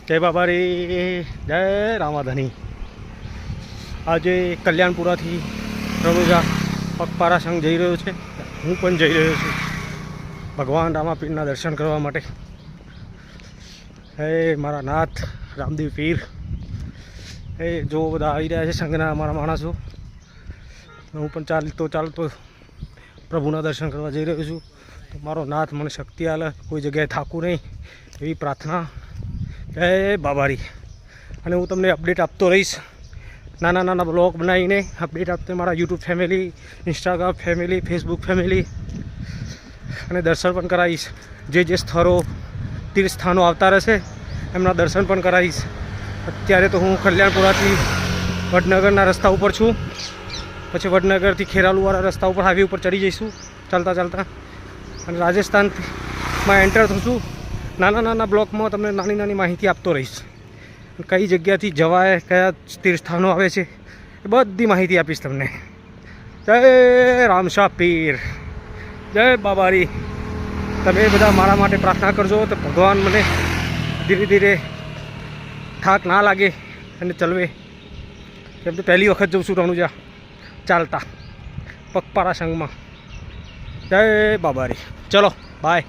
जय बाबारी, जय रामाधनी। आज कल्याणपुरा थी रणुजा पगपारा संघ जई रह्यो छे। हूँ पण जई रह्यो छुं भगवान रामापीरना दर्शन करवा माटे। हे मारा नाथ रामदेव पीर, हे जो बधा आई रह्या छे संघना अमारा माणसो। हूँ पण चालतो प्रभुना दर्शन करवा जई रह्यो छुं। तो मारो नाथ मने शक्ति आले, कोई जगह थाकू नहीं, एवी प्रार्थना। जय बाबारी। अने हूँ तमने अपडेट आपतो रहीश, नाना नाना ब्लॉग बनावीने अपडेट आपते मारा YouTube family, Instagram family, Facebook family अने दर्शन पण करावीश। जे स्थळों तीर्थ स्थानों आवता रहेशे एमना दर्शन पण करावीश। अत्यारे तो हूँ कल्याणपुराथी वडनगरना रस्ता पर छूँ, पछी वडनगरथी खेरालुवाळा रस्ता पर हाईवे पर चढ़ी जईशुं चालता चालता। अने राजस्थान में एंटर थशुं। नाना नाना ब्लॉक में तमने नानी नानी माहिती आपतो रहीश। कई जग्याथी जवाय, कया तीर्थस्थानों आवे छे ए बधी माहिती आपीश तमने। जय रामशाह पीर, जय बाबारी। तमे बधा मारा माटे प्रार्थना करजो तो भगवान मने धीरे धीरे थाक ना लागे अने चलवे। केम तो पहली वखत जऊं छुं रणुजा चालता पगपारा संघ में। जय बाबारी। चलो बाय।